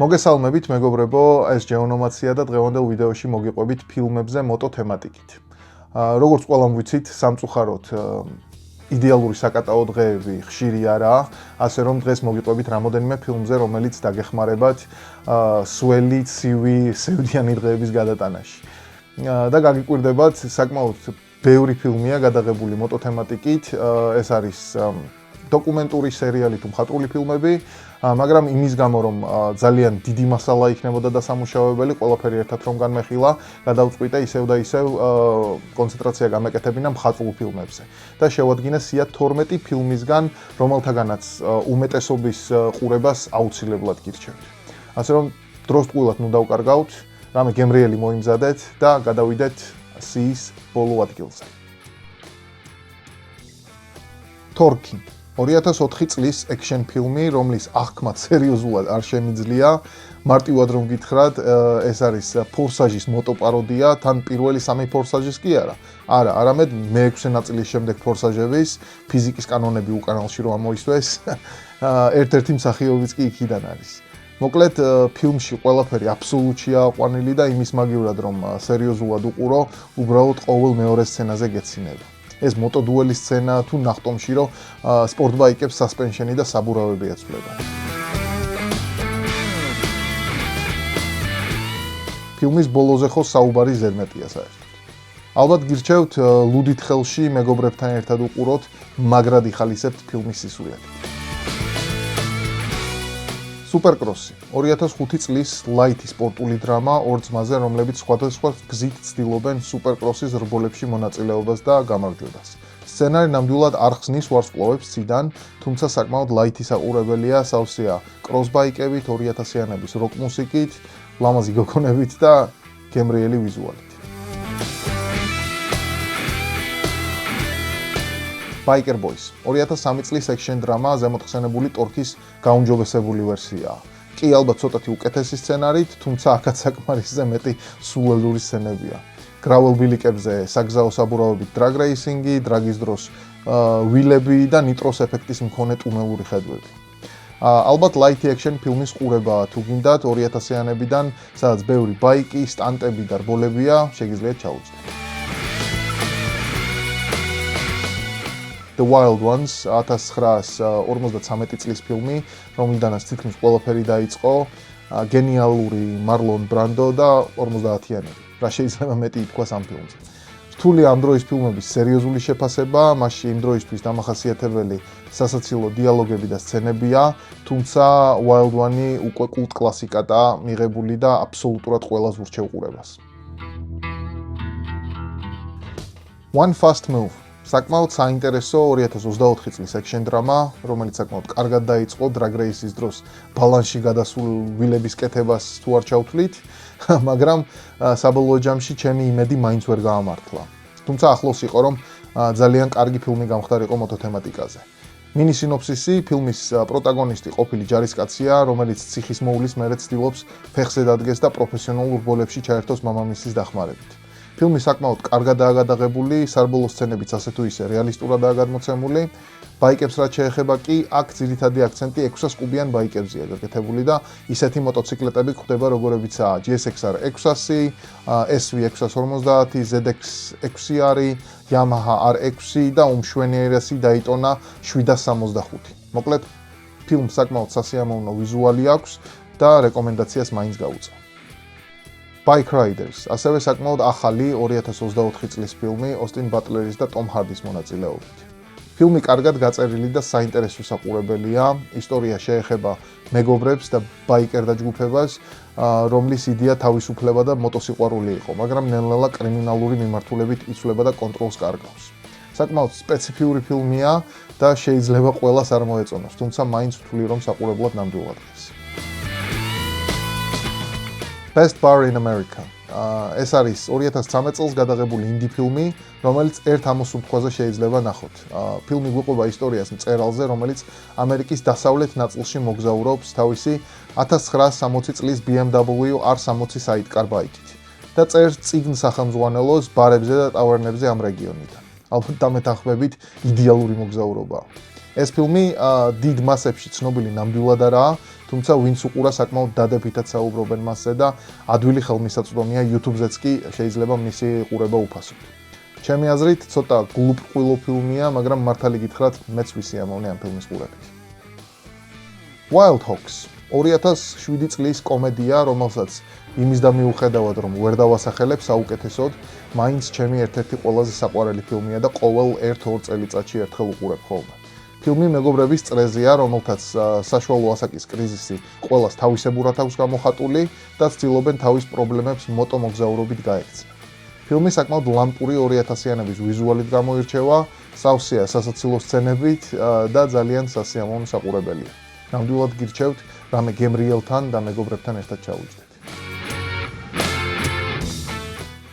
მოგესალმებით, მეგობრებო, ეს ჯეონომაცია და დღევანდელ ვიდეოში მოგიყვებით ფილმებზე მოტო თემატიკით. Როგორც ყველამ ვიცით, სამწუხაროდ იდეალური საკატაო დღეები ხშირი არაა, ასე რომ დღეს მოგიყვებით რამოდენიმე ფილმზე, რომელიც დაგეხმარებათ სველი, ცივი, სევდიანი დღეების გადატანაში. და გაგიკვირდებათ, საკმაოდ ბევრი ფილმია გადაღებული მოტო თემატიკით, ეს არის დოკუმენტური სერიალი თუ მხატვრული ფილმები, მაგრამ იმის გამო რომ ძალიან დიდი მასალა იქნებოდა და სამუშაოებელი, ყველაფერი ერთად რომ განმეხილა, გადავწყვიტე ისევ და ისევ კონცენტრაცია გამეკეთებინა მხატვრულ ფილმებზე. და შევადგინე სია 12 ფილმისგან, რომელთაგანაც უმეტესობის ყურებას აუცილებლად გირჩევთ. ასე რომ დროს ტყუილად ნუ დავკარგავთ, რამე გემრიელი მოიმზადეთ და გადავიდეთ სიის ბოლო ადგილზე. თორკი 2004 წლის ექშენ ფილმი, რომლის აღქმაც სერიოზულად არ შემიძლია, მარტივად რომ გითხრათ, ეს არის ფორსაჟის მოტოპაროდია, თან პირველი 3 ფორსაჟის კი არა. არა, არამედ მე-6 ნაწილის შემდეგ ფორსაჟების ფიზიკის კანონები უკანალში რომ ამოისვეს, ერთ-ერთი მსახიობიც კი იქიდან არის. მოკლედ, ფილმში ყველაფერი აბსოლუტშია აყვანილი და იმის მაგივრად რომ სერიოზულად უყურო, უბრალოდ ყოველ მეორე სცენაზე გეცინება. ეს მოტოდუელის სცენა თუ ნახტომში რომ სპორტბაიკებს სასპენშენი და საბურავები ეცვლება. ფილმის ბოლოზე ხო საუბარი ზედმეტია საერთოდ. ალბათ გირჩევთ ლუდით ხელში მეგობრებთან ერთად უყუროთ, მაგრად იხალისებთ ფილმის სისულელით. სუპერკროსი 2005 წლის ლაითი სპორტული დრამა ორ ძმაზე, რომლებიც სხვადასხვა გზით ცდილობენ სუპერკროსის რბოლებში მონაწილეობას და გამარჯვებას. სცენარი ნამდვილად არ ხსნის ვარსკვლავებს ციდან, თუმცა საკმაოდ ლაითი საყურებელია, სავსეა კროსბაიკებით, 2000-იანების როკ მუსიკით, ლამაზი გოგონებით და გემრიელი ვიზუალით. Biker Boys 2003 წლის ექშენ დრამა ზემოთხსენებული ტორქის გაუმჯობესებული ვერსიაა. კი ალბათ ცოტათი უკეთესი სცენარით, თუმცა აქაც საკმარისზე მეტი სულელური სცენებია. გრაველბილიკებზე საგზაო საბურავებით დრაგ რეისინგი, დრაგის დროს ვილები და ნიტროს ეფექტის მქონე ტუნელური ხედვები. ალბათ ლაითი ექშენ ფილმის ყურებაა თუ გინდათ 2000-იანებიდან, სადაც ბევრი ბაიკი, სტანტები და რბოლებია, შეგიძლიათ ჩაუძინოთ. The Wild Ones 1953 წლის ფილმი, რომლიდანაც თითქმის ყველაფერი დაიწყო, გენიალური მარლონ ბრანდო და 50-იანები. რა შეიძლება მეტი ითქვას ამ ფილმზე. რთული ამ დროის ფილმების სერიოზული შეფასება, მასში იმ დროისთვის დამახასიათებელი სასაცილო დიალოგები და სცენებია, თუმცა Wild One-ი უკვე კულტ კლასიკადაა მიღებული და აბსოლუტურად ყველას ურჩევ ყურებას. One Fast Move საკმაოდ საინტერესო 2024 წლის ექშენ დრამა, რომელიც საკმაოდ კარგად დაიწყო დრაგ რეისის დროს ბალანსში გადასულ ვილების კეთებას თუ არ ჩავთვლით, მაგრამ საბოლოო ჯამში ჩემი იმედი მაინც ვერ გაამართლა. თუმცა ახლოს იყო რომ ძალიან კარგი ფილმი გამხდარიყო მოტო თემატიკაზე. მინი სინოფსისი ფილმის პროტაგონისტი ყოფილი ჯარისკაცია, რომელიც ციხის მოვლის მერე ცდილობს ფეხზე დადგეს და პროფესიონალურ რბოლებში ჩაერთოს მამამისის დახმარებით. ფილმი საკმაოდ კარგადაა გადაღებული, საბოლოო სცენებიც ასე თუ ისე რეალისტურადაა გადმოცემული. ბაიკებს რაც შეეხება კი, აქ ძირითადი აქცენტი 600 კუბიან ბაიკებზეა გაკეთებული და ისეთი მოტოციკლეტები გვხვდება როგორებიცაა GSX-R 600, SV 650, ZX 600, Yamaha R6 და უმშვენიერესი Daytona 765. მოკლედ, ფილმს საკმაოდ სასიამოვნო ვიზუალი აქვს და რეკომენდაციას მაინც გაუწევ. Bike Riders, ასევე საკმაოდ ახალი 2024 წლის ფილმი ოსტინ ბატლერის და ტომ ჰარდის მონაწილეობით. ფილმი კარგად გაწერილი და საინტერესო საყურებელია, ისტორია შეეხება მეგობრებს და ბაიკერ დაჯგუფებას, რომლის იდეა თავისუფლება და მოტოსიყვარული იყო, მაგრამ ნელ-ნელა კრიმინალური მიმართულებით იცვლება და კონტროლს კარგავს. საკმაოდ სპეციფიური ფილმია და შეიძლება ყველას არ მოეწონოს, თუმცა მაინც ვთვლი რომ საყურებლად ნამდვილად დღეს. Best Bar in America. ეს არის 2013 წელს გადაღებული ინდი ფილმი, რომელიც ერთ ამოსუნთქვაზე შეიძლება ნახოთ. ფილმი გვიყვება ისტორიას მწერალზე, რომელიც ამერიკის დასავლეთ ნაწილში მოგზაურობს თავისი 1960 წლის BMW R60 საიდკარ ბაიკით და წერს წიგნ სახელმძღვანელოს ბარებზე და ტავერნებზე ამ რეგიონიდან. ალბათ დამეთანხმებით იდეალური მოგზაურობაა. ეს ფილმი დიდ მასებში ცნობილი ნამდვილად არაა, თუმცა ვინც უყურა საკმაოდ დადებითად საუბრობენ მასზე და ადვილი ხელმისაწვდომია YouTube-ზეც კი შეიძლება მისი ყურება უფასოდ. ჩემი აზრით, ცოტა გულუბრყვილო ფილმია, მაგრამ მართალი გითხრათ, მეც ვისიამოვნე ამ ფილმის ყურებით. Wild Hogs 2007 წლის კომედია, რომელსაც იმის და მიუხედავად, რომ ვერ დავასახელებ საუკეთესოდ, მაინც ჩემი ერთ-ერთი ყველაზე საყვარელი ფილმია და ყოველ 1-2 წელიწადში ერთხელ უყურებ ხოლმე. ფილმი მეგობრების წრეზეა, რომელთაც საშუალო ასაკის კრიზისი ყველას თავისებურად აქვს გამოხატული და ცდილობენ თავის პრობლემებს მოტომოგზაურობით გაექცნენ. ფილმი საკმაოდ ლამპური 2000-იანების ვიზუალით გამოირჩევა, სავსეა სასაცილო სცენებით და ძალიან სასიამოვნო საყურებელია. ნამდვილად გირჩევთ, რამე გემრიელთან და მეგობრებთან ერთად ჩავიჯდეთ.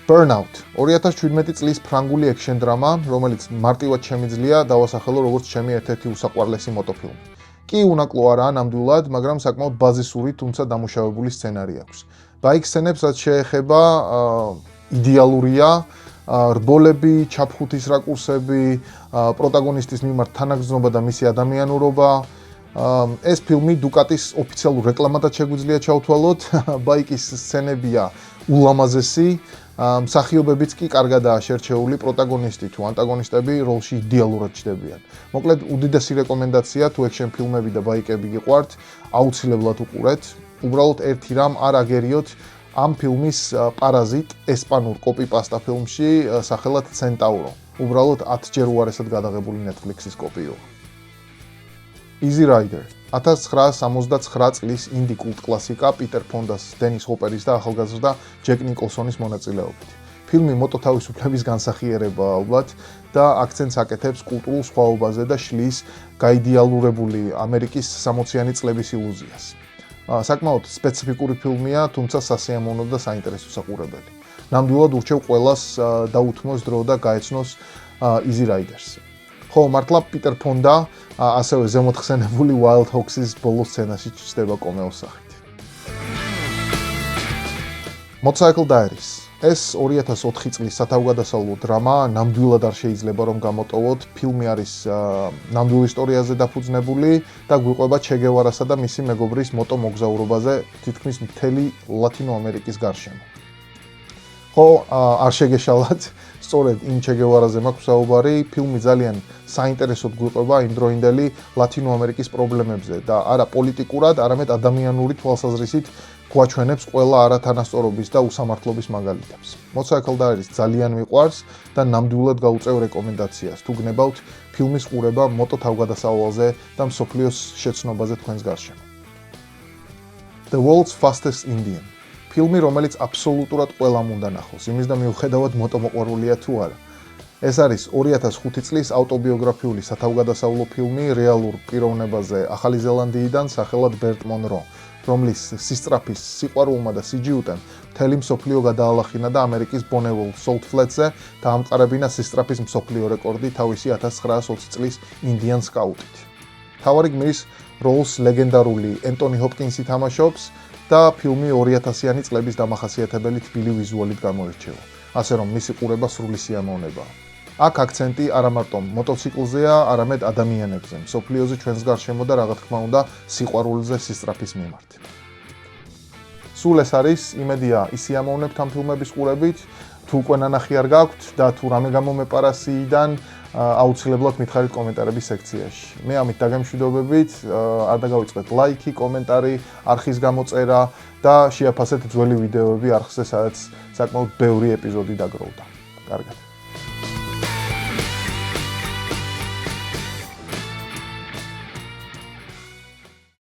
Burnout 2017 წლის ფრანგული ექშენ დრამა, რომელიც მარტივად შემიძლია დავასახელო როგორც ჩემი ერთ-ერთი უსაყვარლესი მოტოფილმი. კი უნაკლო არაა ნამდვილად, მაგრამ საკმაოდ ბაზისური, თუმცა დამუშავებული სცენარი აქვს. ბაიკ სცენებს რაც შეეხება იდეალურია, რბოლები, ჩაფხუთის რაკურსები, პროტაგონისტის მიმართ თანაგრძნობა და მისი ადამიანურობა. ეს ფილმი დუკატის ოფიციალურ რეკლამადაც შეგვიძლია ჩავთვალოთ. ბაიკის სცენებია ულამაზესი, მსახიობებიც კი კარგადაა შერჩეული, პროტაგონისტი თუ ანტაგონისტები როლში იდეალურად ჩდებიან. მოკლედ, უდიდესი რეკომენდაცია თუ ექშენ ფილმები და ბაიკები გიყვართ, აუცილებლად უყურეთ. უბრალოდ ერთი რამ არ აგერიოთ ამ ფილმის პარაზიტ ესპანურ კოპი-პასტა ფილმში სახელად Centauro. უბრალოდ 10 ჯერ უარესად გადაღებული Netflix-ის კოპიოა. Easy Rider 1979 წლის ინდი კულტ კლასიკა პიტერ ფონდას, დენის ჰოპერის და ახალგაზრდა ჯეკ ნიკოლსონის მონაწილეობით. ფილმი მოტო თავისუფლების განსახიერებაა ალბათ და აქცენტს აკეთებს კულტურულ სხვაობაზე და შლის გაიდეალურებული ამერიკის 60-იანი წლების ილუზიას. საკმაოდ სპეციფიკური ფილმია, თუმცა სასიამოვნო და საინტერესო საყურებელი. ნამდვილად ურჩევ ყველას დაუთმოს დრო და გაეცნოს Easy Riders. ხო, მართლა პიტერ ფონდა ასევე ზემოთხსენებული Wild Hogs-ის ბოლო სცენაში ჩნდება კომეოს სახით. Motorcycle Diaries ეს 2004 წლის სათავგადასავლო დრამა, ნამდვილად არ შეიძლება რომ გამოტოვოთ, ფილმი არის ნამდვილ ისტორიაზე დაფუძნებული და გვიყვება ჩე გევარასა და მისი მეგობრის მოტომოგზაურობაზე თითქმის მთელი ლათინო ამერიკის გარშემო. ხო, არ შეგეშალათ, სწორედ იმ ჩე გევარაზე მაქვს საუბარი, ფილმი ძალიან საინტერესოდ გვიყვება იმ დროინდელი ლათინო ამერიკის პრობლემებზე და არა პოლიტიკურად, არამედ ადამიანური თვალსაზრისით გვაჩვენებს ყველა არათანასწორობის და უსამართლობის მაგალითებს. Motorcycle Diaries ძალიან მიყვარს და ნამდვილად გავუწევ რეკომენდაციას, თუ გნებავთ ფილმის ყურება მოტო თავგადასავალზე და მსოფლიოს შეცნობაზე თქვენს გარშემო. The World's Fastest Indian ფილმი, რომელიც აბსოლუტურად ყველამ უნდა ნახოს, იმის და მიუხედავად მოტომოყვარულია თუ არა. ეს არის 2005 წლის ავტობიოგრაფიული სათავგადასავლო ფილმი რეალურ პიროვნებაზე ახალი ზელანდიიდან სახელად ბერტ მონრო, რომლის სისწრაფის, სიყვარულმა და სიჯიუტემ მთელი მსოფლიო გადაალახინა და ამერიკის ბონეველ სოლტ ფლეტზე დაამყარებინა სისწრაფის მსოფლიო რეკორდი თავისი 1920 წლის ინდიან სკაუტით. მთავარი გმირის როლს ლეგენდარული ენტონი ჰოპკინსი თამაშობს და ფილმი 2000-იანი წლების დამახასიათებელი თბილი ვიზუალით გამოირჩევა. ასე რომ მისი ყურება სრული სიამოვნებაა. აქ აქცენტი არა მარტო მოტოციკლზეა, არამედ ადამიანებზე, მსოფლიოზე ჩვენს გარშემო და რა თქმა უნდა, სიყვარულზე სისწრაფის მიმართ. სულ ეს არის, იმედია, ისიამოვნებთ ამ ფილმების ყურებით, თუ უკვე ნანახი არ გაქვთ და თუ რამე გამომეპარა სიიდან, აუცილებლად მითხარით კომენტარების სექციაში. მე ამით დაგემშვიდობებით, არ დაგავიწყდეთ ლაიქი, კომენტარი, არხის გამოწერა და შეაფასეთ ძველი ვიდეოები არხზე, სადაც საკმაოდ ბევრი ეპიზოდი დაგროვდა. კარგად.